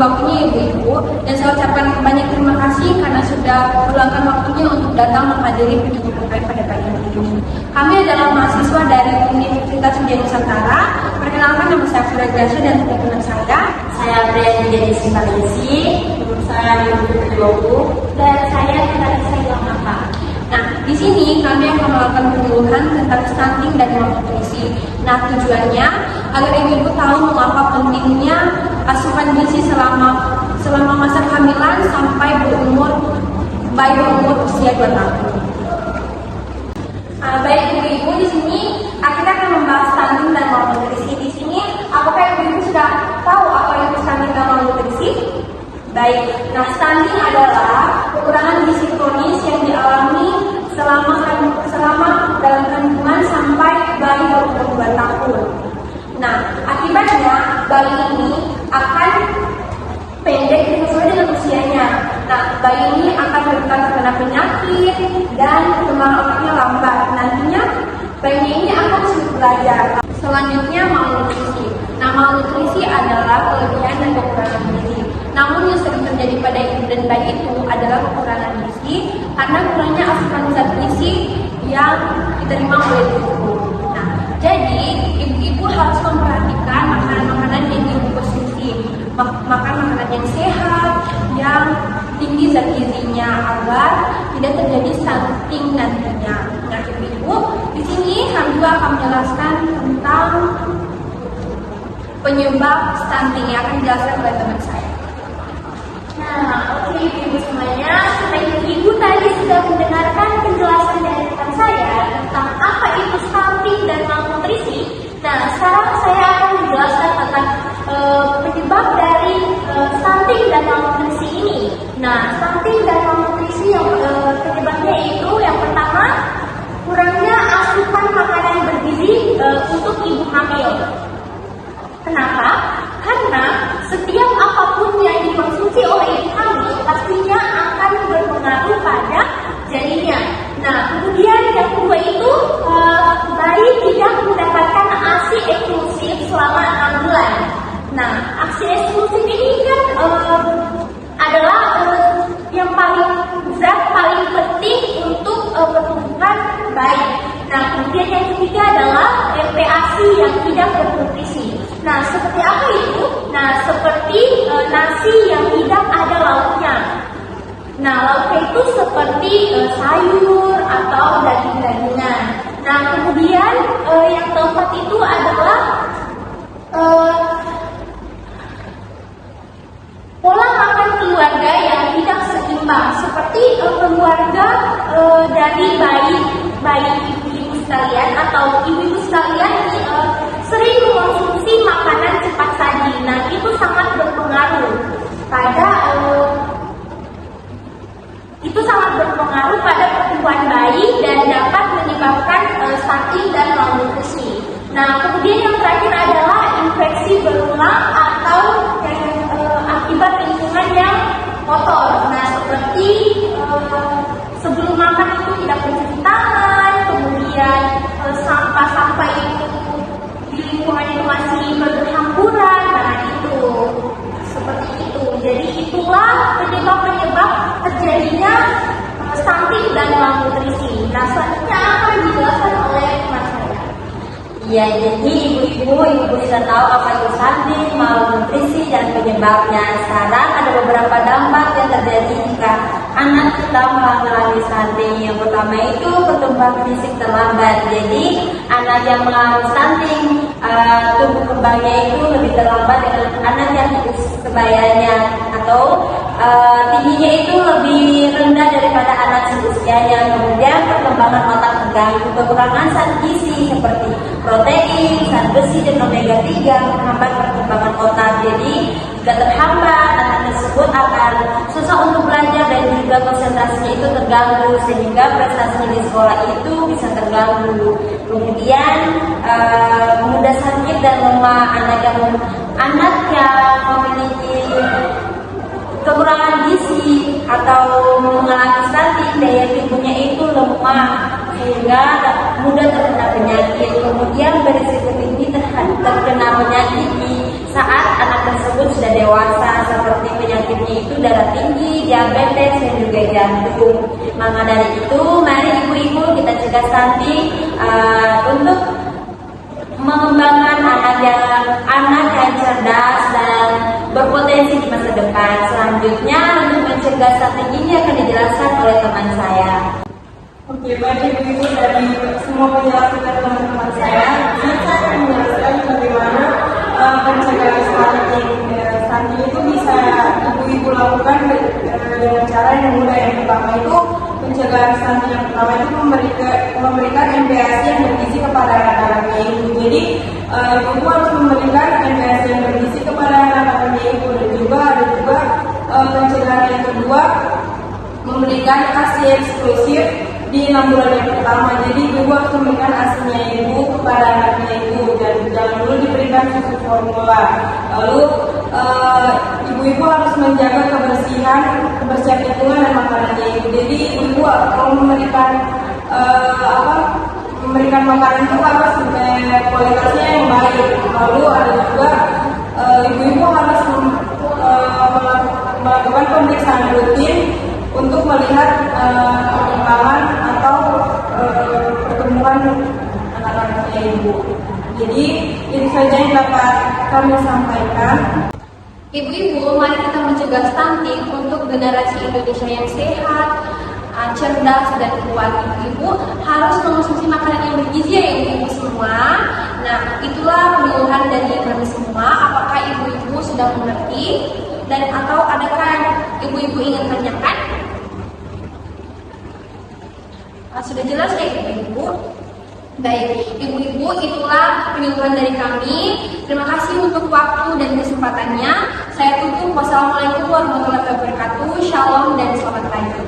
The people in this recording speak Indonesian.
waktunya Ibu-Ibu, dan saya ucapkan banyak terima kasih karena sudah meluangkan waktunya untuk datang menghadiri pendidikan pada pagi hari ini. Kami adalah mahasiswa dari Universitas Widya Nusantara. Perkenalkan, nama saya Fira Gracia dan teman-teman saya Brian jadi Simbalisi, saya Yudi Dogu, dan saya Natalisa Ilhamapa. Nah, di sini kami akan melakukan penyuluhan tentang stunting dan malnutrisi. Nah, tujuannya agar ibu-ibu tahu mengapa pentingnya asupan gizi selama masa kehamilan sampai bayi berumur usia 2 tahun. Baik ibu-ibu, di sini kita akan membahas stunting dan malnutrisi. Di sini, apakah ibu-ibu sudah tahu apa itu stunting dan malnutrisi? Baik, nah stunting adalah kekurangan gizi kronis yang dialami selama dalam kandungan sampai bayi berumur 2 tahun. Nah, akibatnya bayi ini akan pendek sesuai dengan usianya. Nah, bayi ini akan rentan terkena penyakit dan perkembangan otaknya lambat. Nantinya bayi ini akan sulit belajar. Selanjutnya, malnutrisi. Nah, malnutrisi adalah kelebihan dan kekurangan gizi. Namun yang sering terjadi pada ibu dan bayi itu adalah kekurangan gizi karena kurangnya asupan zat gizi yang diterima oleh tubuh. Nah, jadi ibu-ibu harus memperhatikan makanan-makanan yang ibu konsumsi, makan makanan yang sehat, yang tinggi zat gizinya agar tidak terjadi stunting nantinya. Nah, ibu-ibu di sini kami juga akan menjelaskan tentang penyebab stunting yang akan dijelaskan oleh teman saya. Nah, oke ibu-ibu semuanya, ibu tadi sudah mendengarkan penjelasan dari rekan saya tentang apa itu stunting dan malnutrisi. Nah, sekarang saya akan menjelaskan tentang penyebab dari stunting dan malnutrisi ini. Nah, stunting dan malnutrisi yang penyebabnya itu yang pertama, kurangnya asupan makanan bergizi untuk ibu hamil. Kenapa? Karena setiap apapun yang dikonsumsi oleh ibu hamil pastinya akan berpengaruh pada janinnya. Nah, kemudian yang kedua itu bayi tidak mendapatkan ASI eksklusif selama 6 bulan. Nah, ASI eksklusif ini kan adalah yang paling penting untuk pertumbuhan bayi. Nah, kemudian yang ketiga adalah MPASI yang tidak bernutrisi. Nah, seperti apa itu? Nah, seperti nasi yang tidak ada lauknya. Nah, lauknya itu seperti sayur atau daging-dagingan. Nah, kemudian yang keempat itu adalah pola makan keluarga yang tidak seimbang, seperti keluarga dari bayi ibu-ibu sekalian atau ibu-ibu sekalian sering mengkonsumsi makanan cepat saji. Nah, itu sangat berpengaruh pada pertumbuhan bayi dan dapat menyebabkan stunting dan malnutrisi. Nah, kemudian yang terakhir adalah infeksi berulang atau akibat lingkungan yang kotor. Nah, seperti sebelum makan itu tidak mencuci tangan, kemudian sampah-sampah itu di lingkungan itu masih berhamburan. Nah, itu seperti itu. Jadi itulah penyebab terjadinya stunting dan malnutrisi. Nah, selanjutnya akan dijelaskan oleh teman saya. Ya, jadi ibu-ibu bisa tahu apa itu stunting, malnutrisi, dan penyebabnya. Sekarang ada beberapa dampak yang terjadi jika anak kita mengalami stunting. Yang pertama itu pertumbuhan fisik terlambat. Jadi anak yang mengalami stunting, tumbuh kembangnya itu lebih terlambat dengan anak yang sebayanya, atau tingginya itu lebih rendah daripada anak seusianya. Kemudian perkembangan otak terganggu, kekurangan zat gizi seperti protein, zat besi, dan omega 3 menghambat perkembangan otak. Jadi jika terhambat, anak tersebut akan susah untuk belajar dan juga konsentrasinya itu terganggu, sehingga prestasinya di sekolah itu bisa terganggu. Kemudian mudah sakit dan lemah. Anak yang memiliki kekurangan gizi atau mengalami stunting, daya tubuhnya itu lemah sehingga mudah terkena penyakit. Kemudian berisiko tinggi terkena penyakit di saat anak tersebut sudah dewasa, seperti penyakitnya itu darah tinggi, diabetes, dan juga jantung. Maka dari itu, mari ibu-ibu kita cegah stunting untuk mengembangkan anak yang cerdas dan berpotensi di masa depan. Selanjutnya, untuk mencegah stunting ini akan dijelaskan oleh teman saya. Oke, baik ibu-ibu, dari semua penjelasan dari teman-teman saya akan menjelaskan bagaimana pencegahan stunting. Stunting itu bisa ibu-ibu lakukan dengan cara yang mudah. Yang pertama itu pencegahan stunting yang pertama itu memberikan MPASI yang bergizi kepada anak-anaknya ibu. Jadi ibu harus memberikan MPASI yang bergizi kepada anak-anaknya ibu. Dan juga ada pencegahan yang kedua, memberikan ASI eksklusif di 6 bulan yang pertama. Jadi ibu harus memberikan ASInya ibu kepada anaknya ibu dan jangan dulu diberikan susu formula. Lalu ibu-ibu harus menjaga kebersihan lingkungan dan makanannya ibu. Jadi ibu kalau memberikan makanan itu harus kualitasnya yang baik. Lalu ada juga ibu-ibu harus melakukan pemeriksaan rutin untuk melihat perkembangan atau pertumbuhan anak-anaknya ibu. Jadi itu saja yang dapat kami sampaikan. Ibu-ibu, mari kita mencegah stunting untuk generasi Indonesia yang sehat, cerdas, dan kuat. Ibu harus mengonsumsi makanan yang bergizi ya ibu-ibu semua. Nah, itulah penyuluhan dari kami semua. Apakah ibu-ibu sudah mengerti? Dan atau adakah ibu-ibu ingin tanyakan? Sudah jelas ya ibu-ibu? Baik, ibu-ibu, itulah penyuluhan dari kami. Terima kasih untuk waktu dan kesempatannya. Saya tutup. Wassalamualaikum warahmatullahi wabarakatuh. Shalom dan selamat pagi.